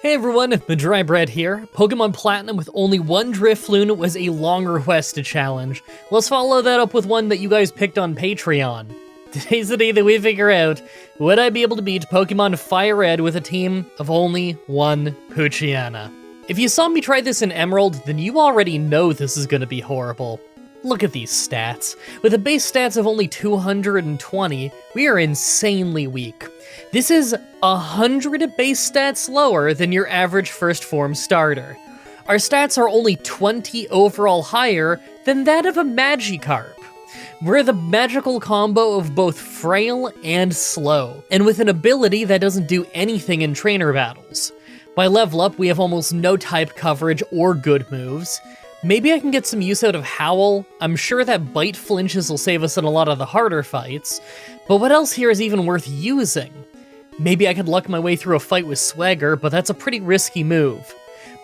Hey everyone, Mah-Dry-Bread here. Pokemon Platinum with only one Drifloon was a long requested challenge. Let's follow that up with one that you guys picked on Patreon. Today's the day that we figure out, would I be able to beat Pokemon Fire Red with a team of only one Poochyena? If you saw me try this in Emerald, then you already know this is gonna be horrible. Look at these stats. With a base stats of only 220, we are insanely weak. This is 100 base stats lower than your average first form starter. Our stats are only 20 overall higher than that of a Magikarp. We're the magical combo of both frail and slow, and with an ability that doesn't do anything in trainer battles. By level up, we have almost no type coverage or good moves. Maybe I can get some use out of Howl. I'm sure that Bite flinches will save us in a lot of the harder fights, but what else here is even worth using? Maybe I could luck my way through a fight with Swagger, but that's a pretty risky move.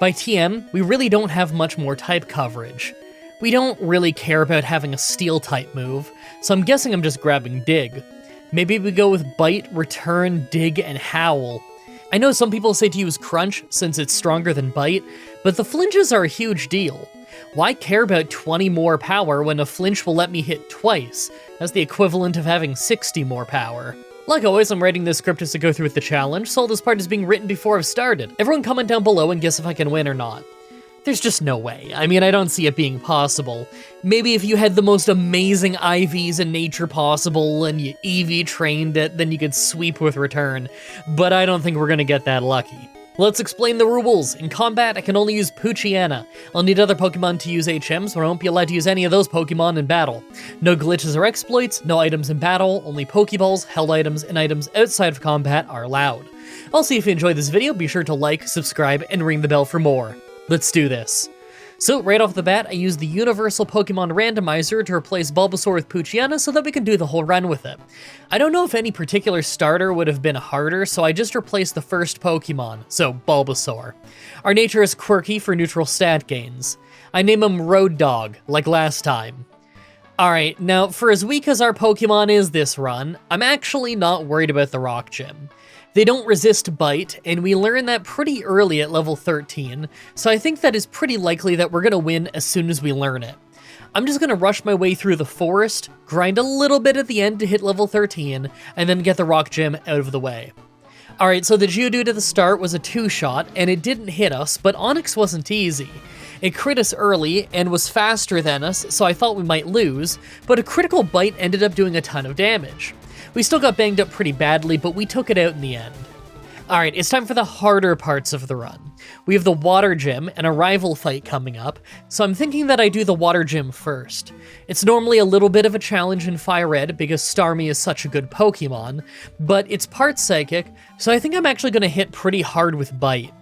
By TM, we really don't have much more type coverage. We don't really care about having a Steel type move, so I'm guessing I'm just grabbing Dig. Maybe we go with Bite, Return, Dig, and Howl. I know some people say to use Crunch since it's stronger than Bite, but the flinches are a huge deal. Why care about 20 more power when a flinch will let me hit twice? That's the equivalent of having 60 more power. Like always, I'm writing this script as to go through with the challenge, so all this part is being written before I've started. Everyone comment down below and guess if I can win or not. There's just no way. I mean, I don't see it being possible. Maybe if you had the most amazing IVs in nature possible and you EV trained it, then you could sweep with Return. But I don't think we're gonna get that lucky. Let's explain the rules. In combat, I can only use Poochyena. I'll need other Pokemon to use HMs, but I won't be allowed to use any of those Pokemon in battle. No glitches or exploits, no items in battle, only Pokeballs, held items, and items outside of combat are allowed. Also, if you enjoyed this video, be sure to like, subscribe, and ring the bell for more. Let's do this. So, right off the bat, I used the Universal Pokemon Randomizer to replace Bulbasaur with Poochyena so that we can do the whole run with it. I don't know if any particular starter would have been harder, so I just replaced the first Pokemon, so Bulbasaur. Our nature is quirky for neutral stat gains. I name him Road Dog, like last time. Alright, now for as weak as our Pokemon is this run, I'm actually not worried about the Rock Gym. They don't resist Bite, and we learn that pretty early at level 13, so I think that is pretty likely that we're gonna win as soon as we learn it. I'm just gonna rush my way through the forest, grind a little bit at the end to hit level 13, and then get the Rock Gym out of the way. Alright, so the Geodude at the start was a 2-shot, and it didn't hit us, but Onix wasn't easy. It crit us early, and was faster than us, so I thought we might lose, but a critical Bite ended up doing a ton of damage. We still got banged up pretty badly, but we took it out in the end. Alright, it's time for the harder parts of the run. We have the Water Gym and a rival fight coming up, so I'm thinking that I do the Water Gym first. It's normally a little bit of a challenge in Fire Red because Starmie is such a good Pokemon, but it's part Psychic, so I think I'm actually going to hit pretty hard with Bite.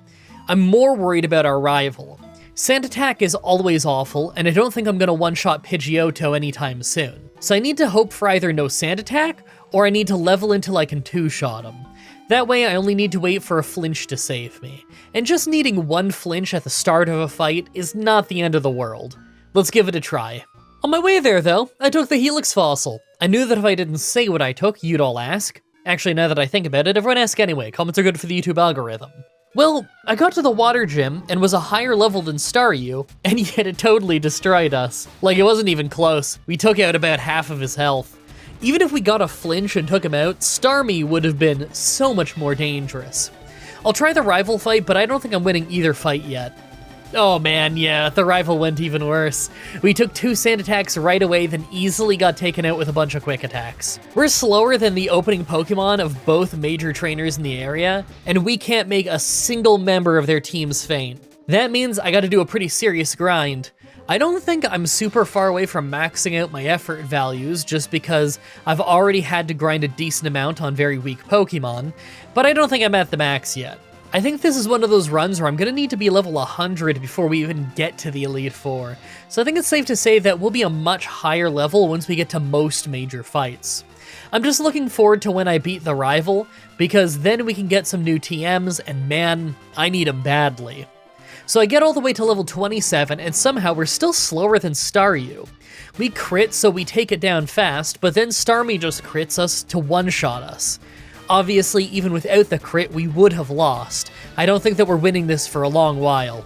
I'm more worried about our rival. Sand Attack is always awful, and I don't think I'm going to one-shot Pidgeotto anytime soon. So I need to hope for either no Sand Attack, or I need to level until I can 2-shot him. That way I only need to wait for a flinch to save me. And just needing one flinch at the start of a fight is not the end of the world. Let's give it a try. On my way there though, I took the Helix Fossil. I knew that if I didn't say what I took, you'd all ask. Actually, now that I think about it, everyone ask anyway. Comments are good for the YouTube algorithm. Well, I got to the Water Gym and was a higher level than Staryu, and yet it totally destroyed us. Like, it wasn't even close. We took out about half of his health. Even if we got a flinch and took him out, Starmie would have been so much more dangerous. I'll try the rival fight, but I don't think I'm winning either fight yet. Oh man, yeah, the rival went even worse. We took 2 Sand Attacks right away, then easily got taken out with a bunch of Quick Attacks. We're slower than the opening Pokemon of both major trainers in the area, and we can't make a single member of their teams faint. That means I gotta do a pretty serious grind. I don't think I'm super far away from maxing out my effort values just because I've already had to grind a decent amount on very weak Pokemon, but I don't think I'm at the max yet. I think this is one of those runs where I'm gonna need to be level 100 before we even get to the Elite Four, so I think it's safe to say that we'll be a much higher level once we get to most major fights. I'm just looking forward to when I beat the rival, because then we can get some new TMs, and man, I need them badly. So I get all the way to level 27, and somehow we're still slower than Staryu. We crit, so we take it down fast, but then Starmie just crits us to one-shot us. Obviously, even without the crit, we would have lost. I don't think that we're winning this for a long while.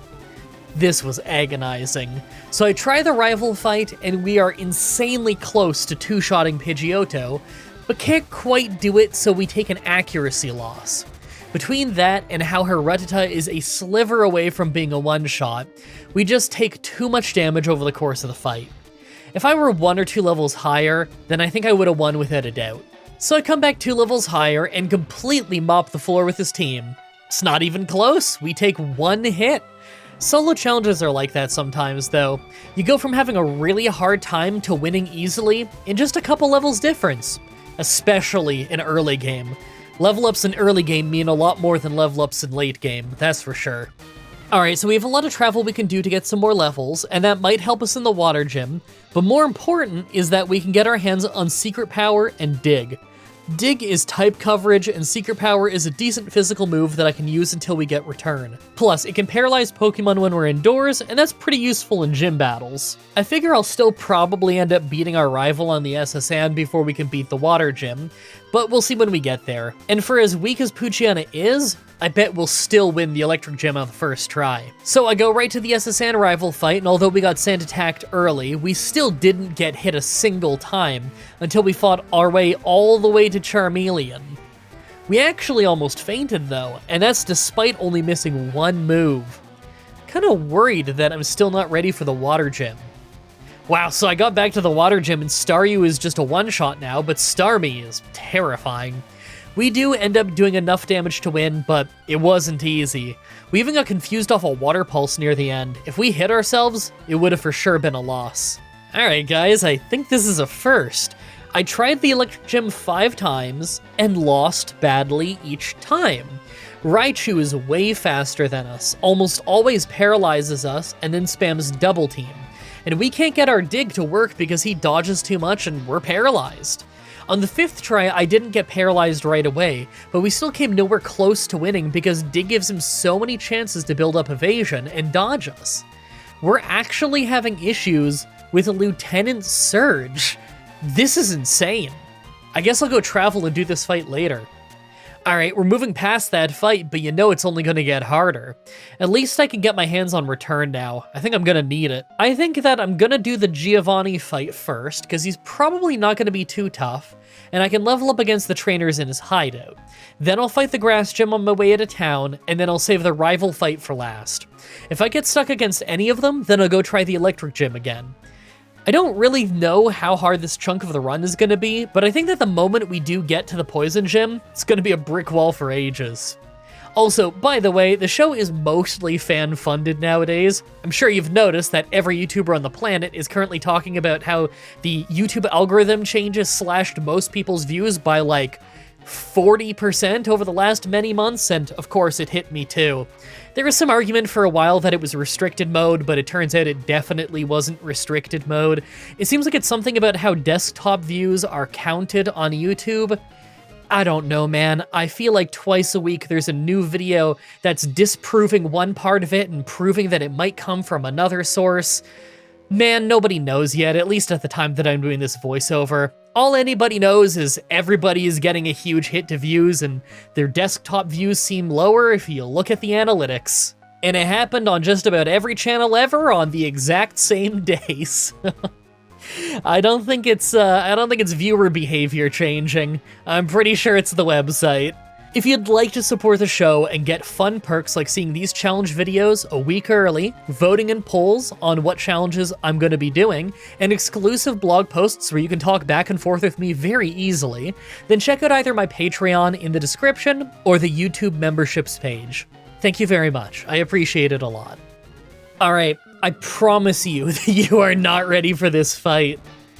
This was agonizing. So I try the rival fight, and we are insanely close to two-shotting Pidgeotto, but can't quite do it, so we take an accuracy loss. Between that and how her Rattata is a sliver away from being a one-shot, we just take too much damage over the course of the fight. If I were 1 or 2 levels higher, then I think I would have won without a doubt. So I come back 2 levels higher and completely mop the floor with his team. It's not even close, we take 1 hit. Solo challenges are like that sometimes, though. You go from having a really hard time to winning easily in just a couple levels difference, especially in early game. Level ups in early game mean a lot more than level ups in late game, that's for sure. Alright, so we have a lot of travel we can do to get some more levels, and that might help us in the water gym, but more important is that we can get our hands on Secret Power and Dig. Dig is type coverage, and Secret Power is a decent physical move that I can use until we get Return. Plus, it can paralyze Pokemon when we're indoors, and that's pretty useful in gym battles. I figure I'll still probably end up beating our rival on the SSN before we can beat the water gym, but we'll see when we get there. And for as weak as Poochyena is, I bet we'll still win the electric gym on the first try. So I go right to the SSN rival fight, and although we got sand attacked early, we still didn't get hit a single time until we fought our way all the way to Charmeleon. We actually almost fainted though, and that's despite only missing 1 move. Kinda worried that I'm still not ready for the water gym. Wow, so I got back to the water gym and Staryu is just a one-shot now, but Starmie is terrifying. We do end up doing enough damage to win, but it wasn't easy. We even got confused off a water pulse near the end. If we hit ourselves, it would have for sure been a loss. Alright guys, I think this is a first. I tried the electric gym 5 times and lost badly each time. Raichu is way faster than us, almost always paralyzes us, and then spams double team. And we can't get our dig to work because he dodges too much and we're paralyzed. On the 5th try, I didn't get paralyzed right away, but we still came nowhere close to winning because Dig gives him so many chances to build up evasion and dodge us. We're actually having issues with Lieutenant Surge. This is insane. I guess I'll go travel and do this fight later. Alright, we're moving past that fight, but you know it's only gonna get harder. At least I can get my hands on Return now. I think I'm gonna need it. I think that I'm gonna do the Giovanni fight first, because he's probably not gonna be too tough, and I can level up against the trainers in his hideout. Then I'll fight the grass gym on my way to town, and then I'll save the rival fight for last. If I get stuck against any of them, then I'll go try the electric gym again. I don't really know how hard this chunk of the run is gonna be, but I think that the moment we do get to the poison gym, it's gonna be a brick wall for ages. Also, by the way, the show is mostly fan-funded nowadays. I'm sure you've noticed that every YouTuber on the planet is currently talking about how the YouTube algorithm changes slashed most people's views by like 40% over the last many months, and of course it hit me too. There was some argument for a while that it was restricted mode, but it turns out it definitely wasn't restricted mode. It seems like it's something about how desktop views are counted on YouTube. I don't know, man. I feel like twice a week there's a new video that's disproving one part of it and proving that it might come from another source. Man, nobody knows yet, at least at the time that I'm doing this voiceover. All anybody knows is everybody is getting a huge hit to views, and their desktop views seem lower if you look at the analytics. And it happened on just about every channel ever on the exact same days. I don't think it's viewer behavior changing. I'm pretty sure it's the website. If you'd like to support the show and get fun perks like seeing these challenge videos a week early, voting in polls on what challenges I'm going to be doing, and exclusive blog posts where you can talk back and forth with me very easily, then check out either my Patreon in the description or the YouTube memberships page. Thank you very much. I appreciate it a lot. Alright, I promise you that you are not ready for this fight.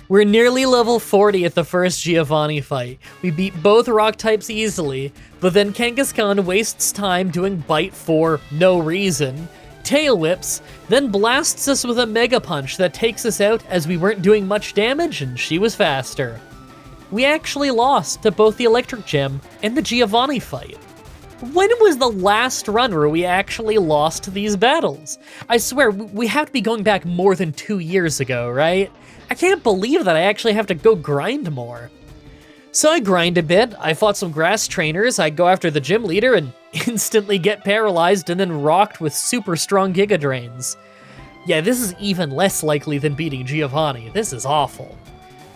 We're nearly level 40 at the first Giovanni fight. We beat both rock types easily, but then Kangaskhan wastes time doing Bite for no reason, tail whips, then blasts us with a Mega Punch that takes us out as we weren't doing much damage and she was faster. We actually lost to both the Electric Gym and the Giovanni fight. When was the last run where we actually lost these battles? I swear, we have to be going back more than 2 years ago, right? I can't believe that I actually have to go grind more. So I grind a bit, I fought some grass trainers, I go after the gym leader, and instantly get paralyzed and then rocked with super strong Giga Drains. Yeah, this is even less likely than beating Giovanni. This is awful.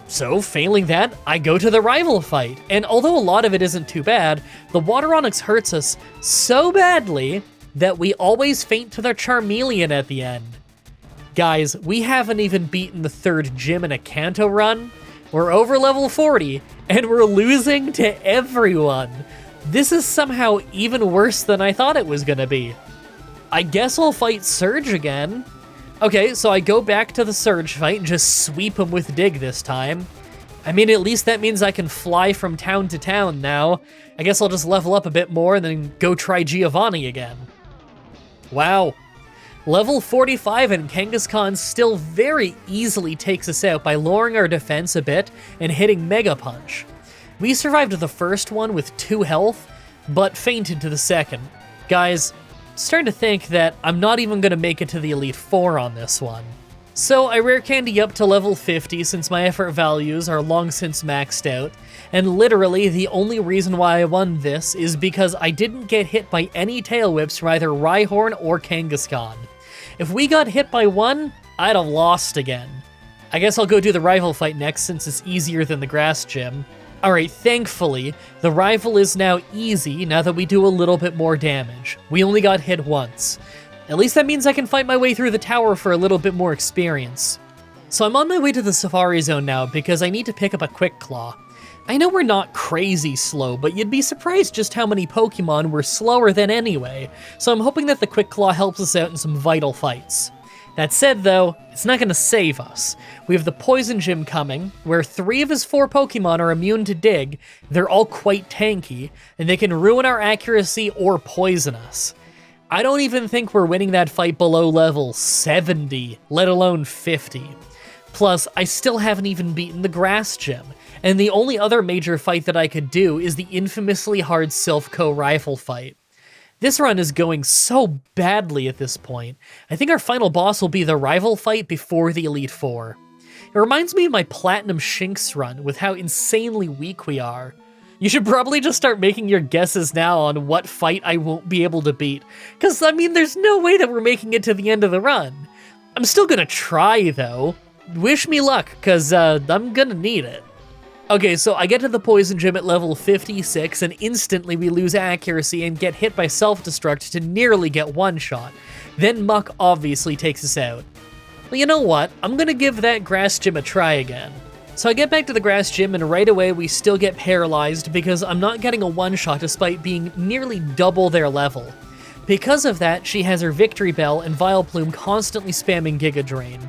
So, failing that, I go to the rival fight, and although a lot of it isn't too bad, the Water Onix hurts us so badly that we always faint to their Charmeleon at the end. Guys, we haven't even beaten the 3rd gym in a Kanto run. We're over level 40, and we're losing to everyone. This is somehow even worse than I thought it was gonna be. I guess I'll fight Surge again. Okay, so I go back to the Surge fight and just sweep him with Dig this time. I mean, at least that means I can fly from town to town now. I guess I'll just level up a bit more and then go try Giovanni again. Wow. Level 45 and Kangaskhan still very easily takes us out by lowering our defense a bit and hitting Mega Punch. We survived the first one with 2 health, but fainted to the second. Guys, starting to think that I'm not even going to make it to the Elite Four on this one. So I rare candy up to level 50 since my effort values are long since maxed out, and literally the only reason why I won this is because I didn't get hit by any tail whips from either Rhyhorn or Kangaskhan. If we got hit by one, I'd have lost again. I guess I'll go do the rival fight next since it's easier than the grass gym. Alright, thankfully, the rival is now easy now that we do a little bit more damage. We only got hit once. At least that means I can fight my way through the tower for a little bit more experience. So I'm on my way to the Safari Zone now because I need to pick up a Quick Claw. I know we're not crazy slow, but you'd be surprised just how many Pokemon we're slower than anyway, so I'm hoping that the Quick Claw helps us out in some vital fights. That said though, it's not going to save us. We have the Poison Gym coming, where 3 of his 4 Pokemon are immune to Dig, they're all quite tanky, and they can ruin our accuracy or poison us. I don't even think we're winning that fight below level 70, let alone 50. Plus, I still haven't even beaten the Grass Gym, and the only other major fight that I could do is the infamously hard Silph Co rifle fight. This run is going so badly at this point. I think our final boss will be the rival fight before the Elite Four. It reminds me of my Platinum Shinx run with how insanely weak we are. You should probably just start making your guesses now on what fight I won't be able to beat, because I mean there's no way that we're making it to the end of the run. I'm still gonna try though. Wish me luck, because I'm gonna need it. Okay, so I get to the Poison Gym at level 56, and instantly we lose accuracy and get hit by Self-Destruct to nearly get one-shot. Then Muck obviously takes us out. Well, you know what? I'm gonna give that Grass Gym a try again. So I get back to the Grass Gym, and right away we still get paralyzed because I'm not getting a one-shot despite being nearly double their level. Because of that, she has her Victory Bell and Vileplume constantly spamming Giga Drain.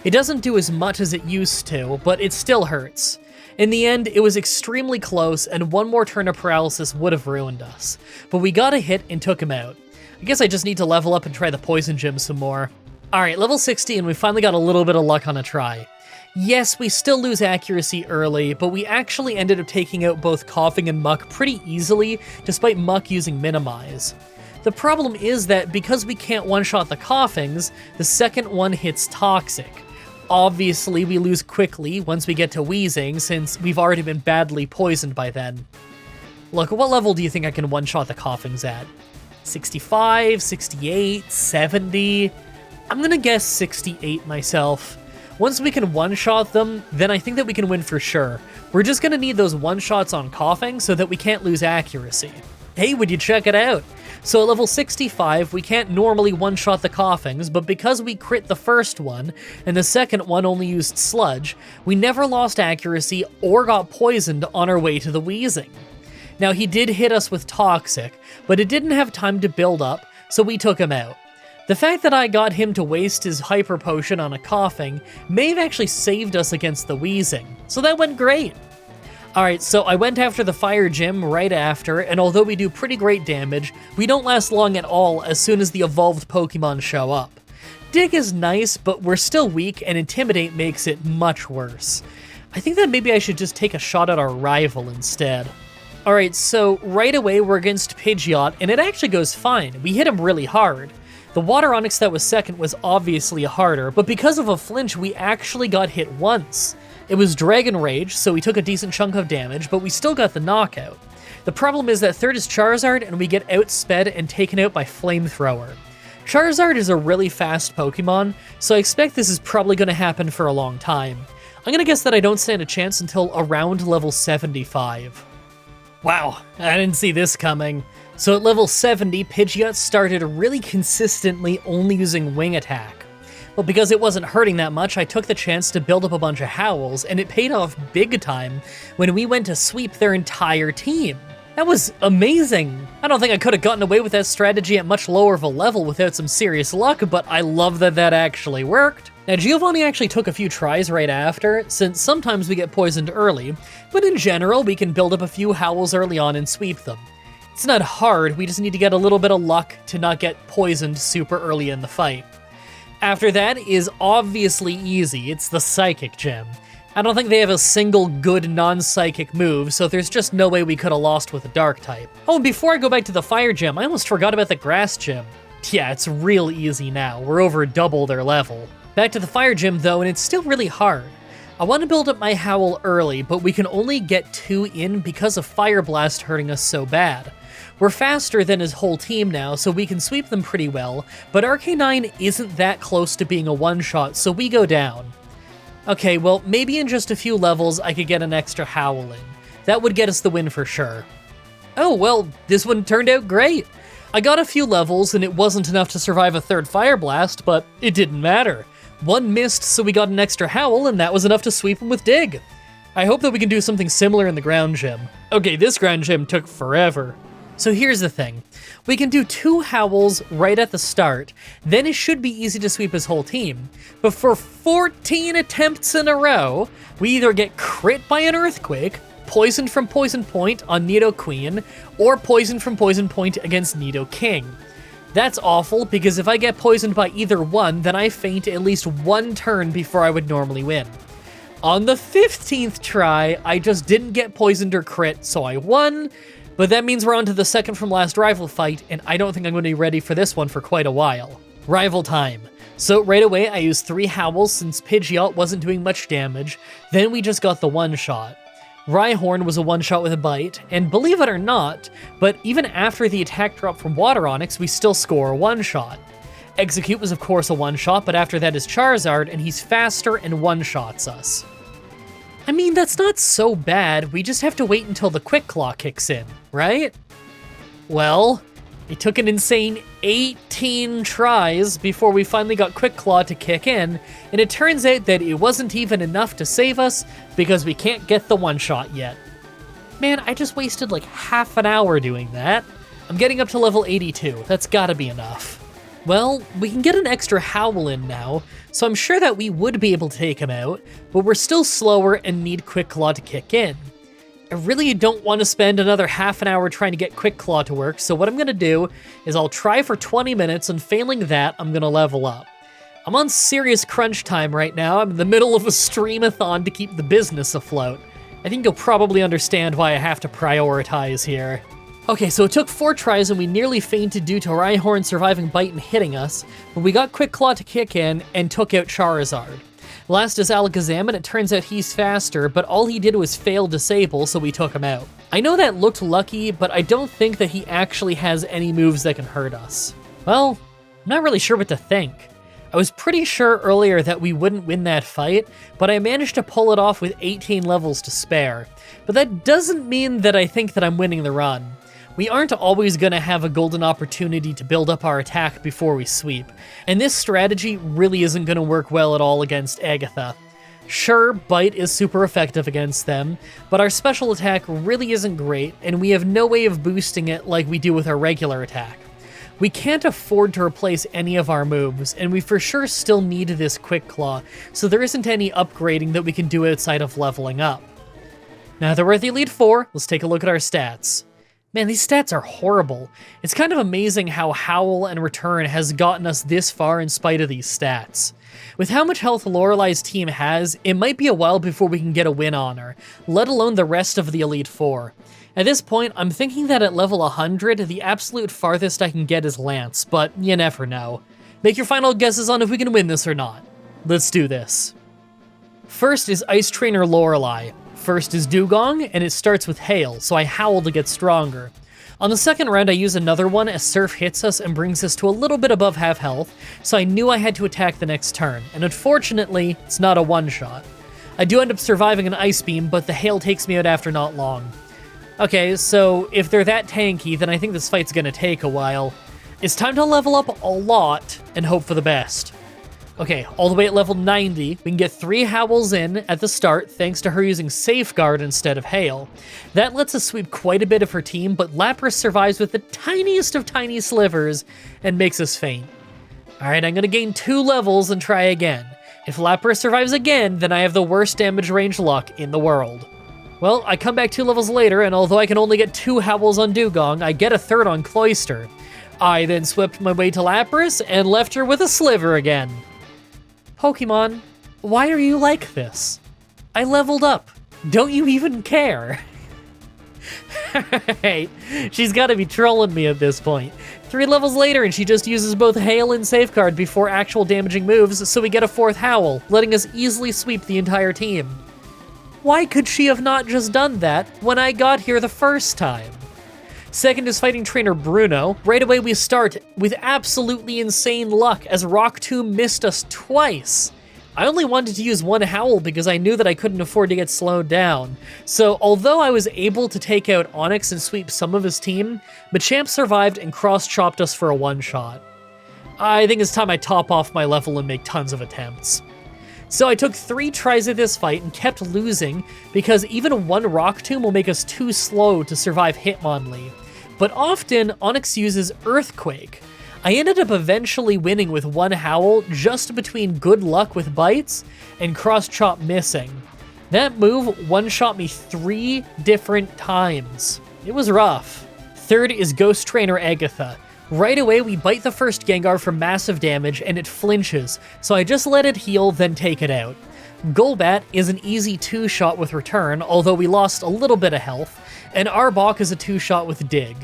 It doesn't do as much as it used to, but it still hurts. In the end, it was extremely close, and one more turn of paralysis would have ruined us. But we got a hit and took him out. I guess I just need to level up and try the Poison Gym some more. Alright, level 60, and we finally got a little bit of luck on a try. Yes, we still lose accuracy early, but we actually ended up taking out both Coughing and Muck pretty easily, despite Muck using Minimize. The problem is that because we can't one-shot the Coughings, the second one hits Toxic. Obviously, we lose quickly once we get to Wheezing, since we've already been badly poisoned by then. Look, what level do you think I can one-shot the Coughings at? 65, 68, 70? I'm gonna guess 68 myself. Once we can one-shot them, then I think that we can win for sure. We're just gonna need those one-shots on Coughing so that we can't lose accuracy. Hey, would you check it out? So at level 65, we can't normally one-shot the Coughings, but because we crit the first one, and the second one only used Sludge, we never lost accuracy or got poisoned on our way to the Wheezing. Now he did hit us with Toxic, but it didn't have time to build up, so we took him out. The fact that I got him to waste his Hyper Potion on a Coughing may have actually saved us against the Wheezing, so that went great. Alright, so I went after the Fire Gym right after, and although we do pretty great damage, we don't last long at all as soon as the evolved Pokemon show up. Dig is nice, but we're still weak, and Intimidate makes it much worse. I think that maybe I should just take a shot at our rival instead. Alright, so right away we're against Pidgeot, and it actually goes fine. We hit him really hard. The Water Onix that was second was obviously harder, but because of a flinch, we actually got hit once. It was Dragon Rage, so we took a decent chunk of damage, but we still got the knockout. The problem is that third is Charizard, and we get outsped and taken out by Flamethrower. Charizard is a really fast Pokemon, so I expect this is probably going to happen for a long time. I'm going to guess that I don't stand a chance until around level 75. Wow, I didn't see this coming. So at level 70, Pidgeot started really consistently only using Wing Attack. Well, because it wasn't hurting that much, I took the chance to build up a bunch of Howls, and it paid off big time when we went to sweep their entire team. That was amazing. I don't think I could have gotten away with that strategy at much lower of a level without some serious luck, but I love that that actually worked. Now, Giovanni actually took a few tries right after, since sometimes we get poisoned early, but in general, we can build up a few Howls early on and sweep them. It's not hard, we just need to get a little bit of luck to not get poisoned super early in the fight. After that is obviously easy, it's the Psychic Gym. I don't think they have a single good non-psychic move, so there's just no way we could have lost with a Dark type. Oh, and before I go back to the Fire Gym, I almost forgot about the Grass Gym. Yeah, it's real easy now, we're over double their level. Back to the Fire Gym though, and it's still really hard. I want to build up my Howl early, but we can only get 2 in because of Fire Blast hurting us so bad. We're faster than his whole team now, so we can sweep them pretty well, but Arcanine isn't that close to being a one-shot, so we go down. Okay, well, maybe in just a few levels I could get an extra Howl in. That would get us the win for sure. Oh, well, this one turned out great. I got a few levels and it wasn't enough to survive a third Fire Blast, but it didn't matter. One missed, so we got an extra Howl, and that was enough to sweep him with Dig. I hope that we can do something similar in the Ground Gym. Okay, this Ground Gym took forever. So here's the thing. We can do 2 Howls right at the start, then it should be easy to sweep his whole team. But for 14 attempts in a row, we either get crit by an Earthquake, poisoned from Poison Point on Nidoqueen, or poisoned from Poison Point against Nidoking. That's awful, because if I get poisoned by either one, then I faint at least 1 turn before I would normally win. On the 15th try, I just didn't get poisoned or crit, so I won. But that means we're on to the second from last rival fight, and I don't think I'm going to be ready for this one for quite a while. Rival time. So right away, I used 3 Howls since Pidgeot wasn't doing much damage, then we just got the one-shot. Rhyhorn was a one-shot with a bite, and believe it or not, but even after the attack drop from Water Onix, we still score a one-shot. Execute was of course a one-shot, but after that is Charizard, and he's faster and one-shots us. I mean, that's not so bad, we just have to wait until the Quick Claw kicks in, right? Well, it took an insane 18 tries before we finally got Quick Claw to kick in, and it turns out that it wasn't even enough to save us because we can't get the one-shot yet. Man, I just wasted like half an hour doing that. I'm getting up to level 82, that's gotta be enough. Well, we can get an extra Howl in now, so I'm sure that we would be able to take him out, but we're still slower and need Quick Claw to kick in. I really don't want to spend another half an hour trying to get Quick Claw to work, so what I'm going to do is I'll try for 20 minutes, and failing that, I'm going to level up. I'm on serious crunch time right now. I'm in the middle of a streamathon to keep the business afloat. I think you'll probably understand why I have to prioritize here. Okay, so it took 4 tries and we nearly fainted due to Rhyhorn surviving Bite and hitting us, but we got Quick Claw to kick in and took out Charizard. Last is Alakazam, and it turns out he's faster, but all he did was fail Disable, so we took him out. I know that looked lucky, but I don't think that he actually has any moves that can hurt us. Well, I'm not really sure what to think. I was pretty sure earlier that we wouldn't win that fight, but I managed to pull it off with 18 levels to spare. But that doesn't mean that I think that I'm winning the run. We aren't always going to have a golden opportunity to build up our attack before we sweep, and this strategy really isn't going to work well at all against Agatha. Sure, Bite is super effective against them, but our special attack really isn't great, and we have no way of boosting it like we do with our regular attack. We can't afford to replace any of our moves, and we for sure still need this Quick Claw, so there isn't any upgrading that we can do outside of leveling up. Now that we're at the Elite Four, let's take a look at our stats. Man, these stats are horrible. It's kind of amazing how Howl and Return has gotten us this far in spite of these stats. With how much health Lorelei's team has, it might be a while before we can get a win on her, let alone the rest of the Elite Four. At this point, I'm thinking that at level 100, the absolute farthest I can get is Lance, but you never know. Make your final guesses on if we can win this or not. Let's do this. First is Ice Trainer Lorelei. First is Dugong, and it starts with Hail, so I howl to get stronger. On the second round, I use another one as Surf hits us and brings us to a little bit above half health, so I knew I had to attack the next turn, and unfortunately, it's not a one-shot. I do end up surviving an Ice Beam, but the Hail takes me out after not long. Okay, so if they're that tanky, then I think this fight's gonna take a while. It's time to level up a lot and hope for the best. Okay, all the way at level 90, we can get 3 Howls in at the start thanks to her using Safeguard instead of Hail. That lets us sweep quite a bit of her team, but Lapras survives with the tiniest of tiny slivers and makes us faint. Alright, I'm gonna gain 2 levels and try again. If Lapras survives again, then I have the worst damage range luck in the world. Well, I come back 2 levels later, and although I can only get 2 Howls on Dugong, I get a 3rd on Cloyster. I then swept my way to Lapras and left her with a sliver again. Pokemon, why are you like this? I leveled up. Don't you even care? Alright, she's gotta be trolling me at this point. 3 levels later and she just uses both Hail and Safeguard before actual damaging moves, so we get a 4th Howl, letting us easily sweep the entire team. Why could she have not just done that when I got here the first time? Second is Fighting Trainer Bruno. Right away we start with absolutely insane luck as Rock Tomb missed us twice. I only wanted to use 1 Howl because I knew that I couldn't afford to get slowed down. So although I was able to take out Onix and sweep some of his team, Machamp survived and cross-chopped us for a one-shot. I think it's time I top off my level and make tons of attempts. So I took 3 tries at this fight and kept losing because even 1 Rock Tomb will make us too slow to survive Hitmonlee. But often, Onix uses Earthquake. I ended up eventually winning with 1 Howl just between good luck with bites and cross-chop missing. That move one-shot me 3 different times. It was rough. Third is Ghost Trainer Agatha. Right away, we bite the first Gengar for massive damage and it flinches, so I just let it heal, then take it out. Golbat is an easy 2-shot with Return, although we lost a little bit of health, and Arbok is a 2-shot with Dig.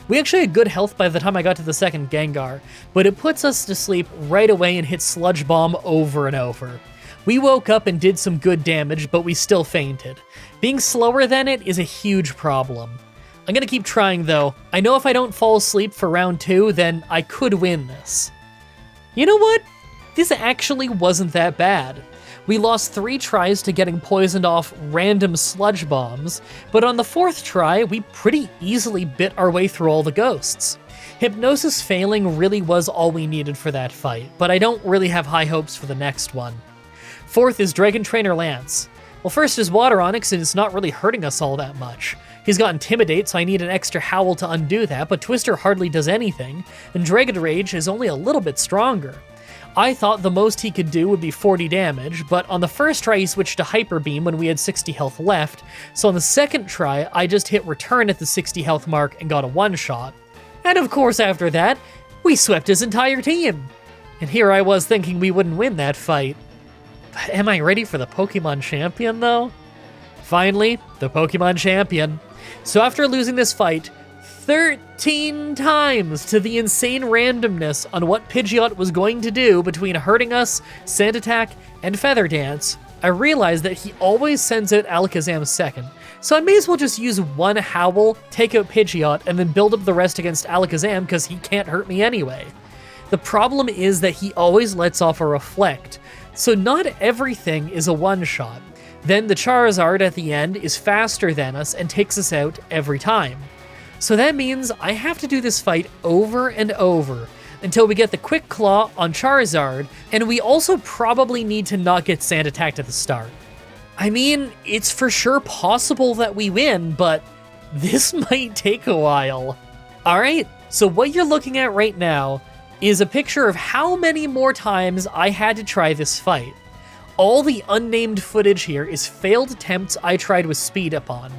We actually had good health by the time I got to the second Gengar, but it puts us to sleep right away and hit Sludge Bomb over and over. We woke up and did some good damage, but we still fainted. Being slower than it is a huge problem. I'm gonna keep trying though. I know if I don't fall asleep for round 2, then I could win this. You know what? This actually wasn't that bad. We lost 3 tries to getting poisoned off random sludge bombs, but on the 4th try, we pretty easily bit our way through all the ghosts. Hypnosis failing really was all we needed for that fight, but I don't really have high hopes for the next one. 4th is Dragon Trainer Lance. Well, first is Water Onix, and it's not really hurting us all that much. He's got Intimidate, so I need an extra Howl to undo that, but Twister hardly does anything, and Dragon Rage is only a little bit stronger. I thought the most he could do would be 40 damage, but on the first try he switched to Hyper Beam when we had 60 health left, so on the second try I just hit Return at the 60 health mark and got a one-shot. And of course after that, we swept his entire team! And here I was thinking we wouldn't win that fight. But am I ready for the Pokemon Champion though? Finally, the Pokemon Champion. So after losing this fight 13 times to the insane randomness on what Pidgeot was going to do between hurting us, Sand Attack, and Feather Dance, I realized that he always sends out Alakazam second, so I may as well just use 1 Howl, take out Pidgeot, and then build up the rest against Alakazam because he can't hurt me anyway. The problem is that he always lets off a Reflect, so not everything is a one-shot. Then the Charizard at the end is faster than us and takes us out every time. So that means I have to do this fight over and over until we get the Quick Claw on Charizard, and we also probably need to not get Sand Attacked at the start. I mean, it's for sure possible that we win, but this might take a while. Alright, so what you're looking at right now is a picture of how many more times I had to try this fight. All the unnamed footage here is failed attempts I tried with Speed Up on.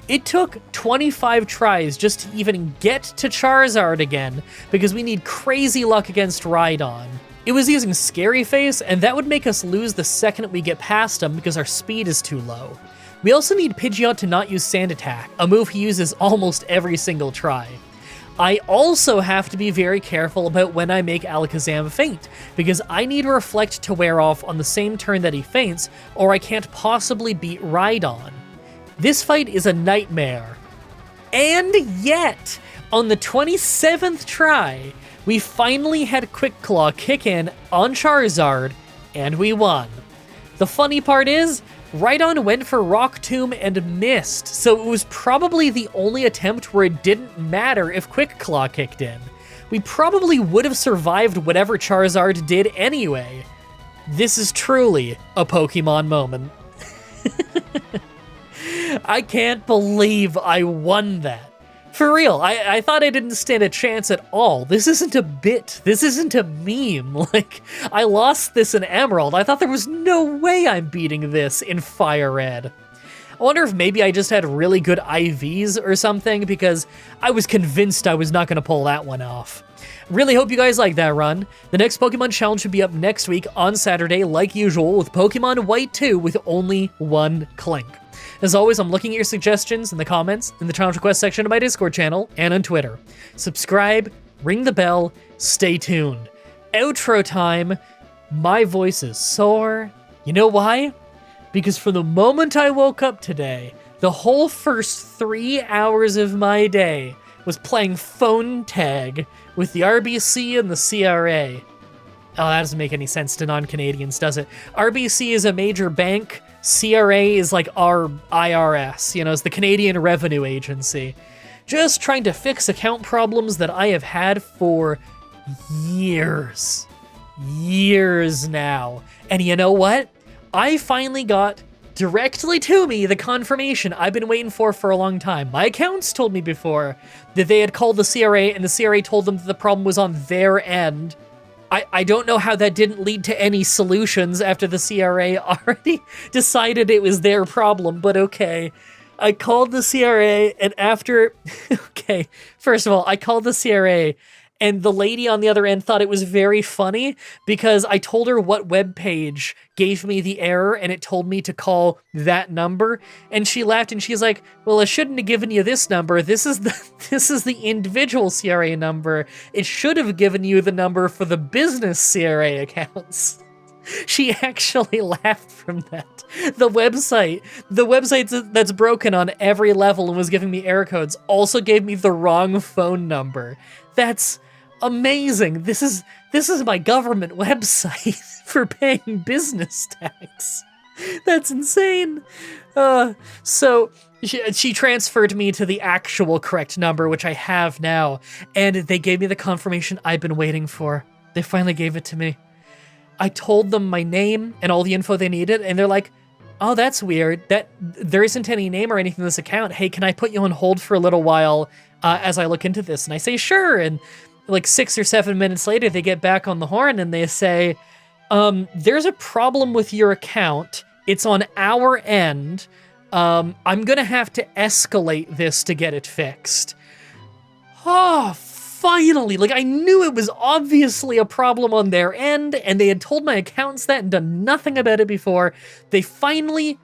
It took 25 tries just to even get to Charizard again, because we need crazy luck against Rhydon. It was using Scary Face, and that would make us lose the second we get past him because our speed is too low. We also need Pidgeot to not use Sand Attack, a move he uses almost every single try. I also have to be very careful about when I make Alakazam faint, because I need Reflect to wear off on the same turn that he faints, or I can't possibly beat Rhydon. This fight is a nightmare. And yet, on the 27th try, we finally had Quick Claw kick in on Charizard, and we won. The funny part is, Rhydon went for Rock Tomb and missed, so it was probably the only attempt where it didn't matter if Quick Claw kicked in. We probably would have survived whatever Charizard did anyway. This is truly a Pokemon moment. I can't believe I won that. For real, I thought I didn't stand a chance at all. This isn't a bit. This isn't a meme. Like, I lost this in Emerald. I thought there was no way I'm beating this in Fire Red. I wonder if maybe I just had really good IVs or something, because I was convinced I was not going to pull that one off. Really hope you guys like that run. The next Pokemon Challenge should be up next week on Saturday, like usual, with Pokemon White 2 with only one Klink. As always, I'm looking at your suggestions in the comments, in the challenge request section of my Discord channel, and on Twitter. Subscribe, ring the bell, stay tuned. Outro time. My voice is sore. You know why? Because from the moment I woke up today, the whole first 3 hours of my day was playing phone tag with the RBC and the CRA. Oh, that doesn't make any sense to non-Canadians, does it? RBC is a major bank. CRA is like our IRS, you know, it's the Canadian Revenue Agency. Just trying to fix account problems that I have had for years. Years now. And you know what? I finally got directly to me the confirmation I've been waiting for a long time. My accounts told me before that they had called the CRA and the CRA told them that the problem was on their end. I don't know how that didn't lead to any solutions after the CRA already decided it was their problem, but okay. I called the CRA, and after... okay, first of all, I called the CRA, and the lady on the other end thought it was very funny because I told her what webpage gave me the error, and it told me to call that number, and she laughed, and she's like, well, I shouldn't have given you this number. This is the individual CRA number. It should have given you the number for the business CRA accounts. She actually laughed from that. The website that's broken on every level and was giving me error codes also gave me the wrong phone number. That's amazing. This is my government website for paying business tax. That's insane. So she transferred me to the actual correct number, which I have now, and they gave me the confirmation I've been waiting for. They finally gave it to me. I told them my name and all the info they needed, and they're like, oh, that's weird. That there isn't any name or anything in this account. Hey, can I put you on hold for a little while as I look into this? And I say, sure. And like 6 or 7 minutes later, they get back on the horn and they say, there's a problem with your account. It's on our end. I'm going to have to escalate this to get it fixed. Oh, finally, like I knew it was obviously a problem on their end, and they had told my accountants that and done nothing about it before. They finally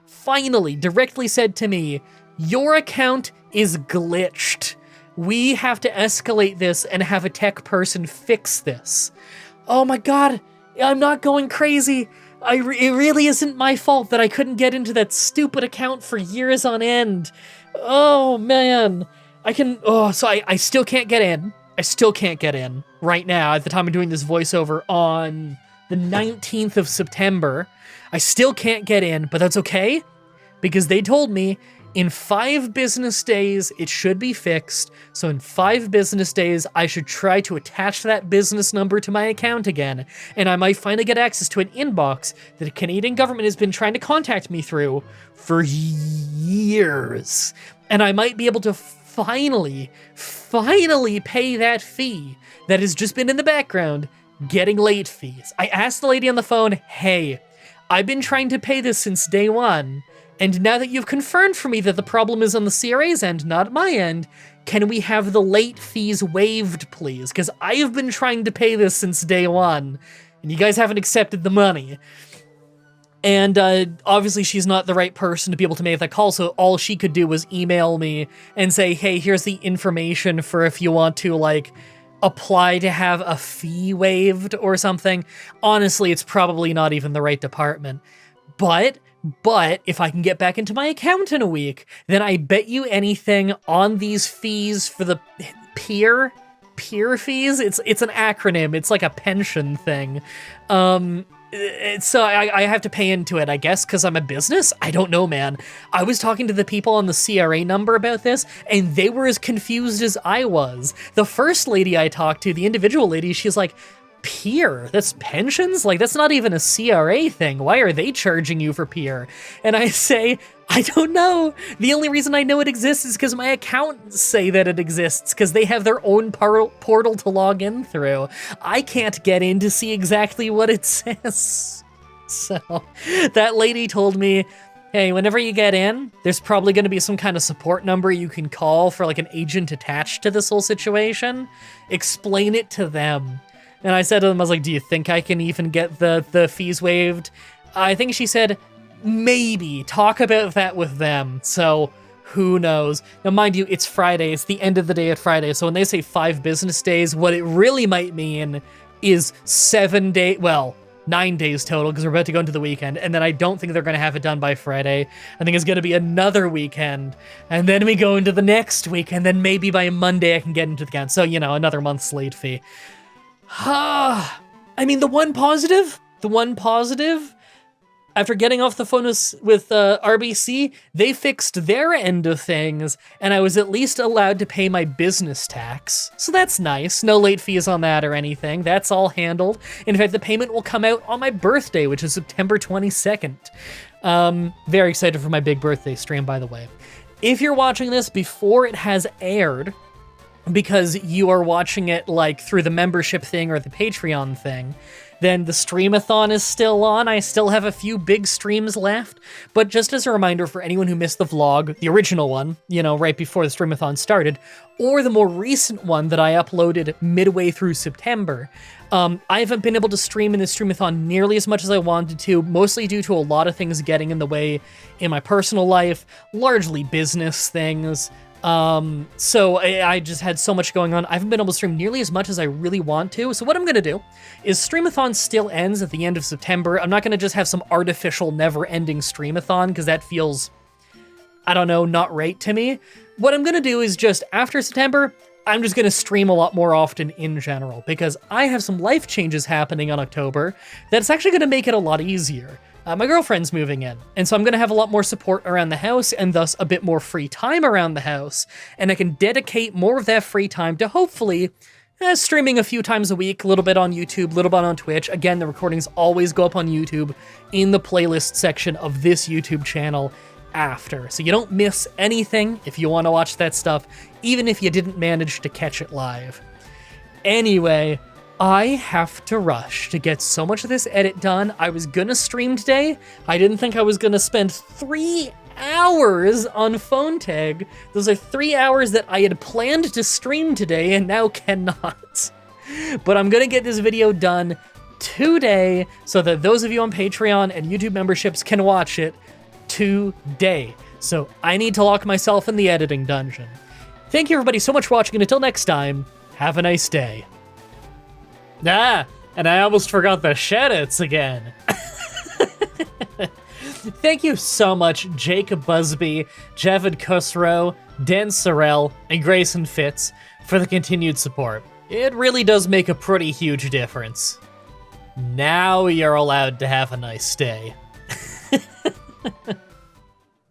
directly said to me, your account is glitched. We have to escalate this and have a tech person fix this. Oh my god, I'm not going crazy. It really isn't my fault that I couldn't get into that stupid account for years on end. Oh man, so I still can't get in. I still can't get in right now at the time of doing this voiceover on the 19th of September. I still can't get in, but that's okay because they told me in 5 business days it should be fixed. So in 5 business days, I should try to attach that business number to my account again, and I might finally get access to an inbox that the Canadian government has been trying to contact me through for years. And I might be able to finally pay that fee that has just been in the background, getting late fees. I asked the lady on the phone, hey, I've been trying to pay this since day one, and now that you've confirmed for me that the problem is on the CRA's end, not my end, can we have the late fees waived, please? Because I have been trying to pay this since day one, and you guys haven't accepted the money. And obviously she's not the right person to be able to make that call, so all she could do was email me and say, hey, here's the information for if you want to, like, apply to have a fee waived or something. Honestly, it's probably not even the right department. But if I can get back into my account in a week, then I bet you anything on these fees for the peer fees, it's an acronym, it's like a pension thing. So I have to pay into it, I guess, because I'm a business? I don't know, man. I was talking to the people on the CRA number about this, and they were as confused as I was. The first lady I talked to, the individual lady, she's like, peer? That's pensions? Like, that's not even a CRA thing. Why are they charging you for peer? And I say, I don't know. The only reason I know it exists is because my accountants say that it exists, because they have their own portal to log in through. I can't get in to see exactly what it says. So, that lady told me, hey, whenever you get in, there's probably going to be some kind of support number you can call for like an agent attached to this whole situation. Explain it to them. And I said to them, I was like, do you think I can even get the fees waived? I think she said, maybe. Talk about that with them. So, who knows? Now, mind you, it's Friday. It's the end of the day at Friday. So when they say 5 business days, what it really might mean is 9 days total, because we're about to go into the weekend. And then I don't think they're going to have it done by Friday. I think it's going to be another weekend. And then we go into the next week. And then maybe by Monday I can get into the account. So, another month's late fee. I mean, the one positive, after getting off the phone with RBC, they fixed their end of things, and I was at least allowed to pay my business tax. So that's nice. No late fees on that or anything. That's all handled. In fact, the payment will come out on my birthday, which is September 22nd. Very excited for my big birthday stream, by the way. If you're watching this before it has aired, because you are watching it like through the membership thing or the Patreon thing, then the streamathon is still on. I still have a few big streams left, but just as a reminder for anyone who missed the vlog, the original one, right before the streamathon started, or the more recent one that I uploaded midway through September, I haven't been able to stream in the streamathon nearly as much as I wanted to, mostly due to a lot of things getting in the way in my personal life, largely business things. So I just had so much going on. I haven't been able to stream nearly as much as I really want to. So what I'm going to do is Streamathon still ends at the end of September. I'm not going to just have some artificial never-ending Streamathon, because that feels, I don't know, not right to me. What I'm going to do is just after September, I'm just going to stream a lot more often in general, because I have some life changes happening in October that's actually going to make it a lot easier. My girlfriend's moving in, and so I'm going to have a lot more support around the house, and thus a bit more free time around the house, and I can dedicate more of that free time to hopefully streaming a few times a week, a little bit on YouTube, a little bit on Twitch. Again, the recordings always go up on YouTube in the playlist section of this YouTube channel after, so you don't miss anything if you want to watch that stuff, even if you didn't manage to catch it live. Anyway, I have to rush to get so much of this edit done. I was gonna stream today. I didn't think I was gonna spend 3 hours on phone tag. Those are 3 hours that I had planned to stream today and now cannot. But I'm gonna get this video done today so that those of you on Patreon and YouTube memberships can watch it today. So I need to lock myself in the editing dungeon. Thank you everybody so much for watching, and until next time, have a nice day. And I almost forgot the shoutouts again. Thank you so much, Jacob Busby, Javid Khosrow, Dan Sorrell, and Grayson Fitz for the continued support. It really does make a pretty huge difference. Now you're allowed to have a nice day.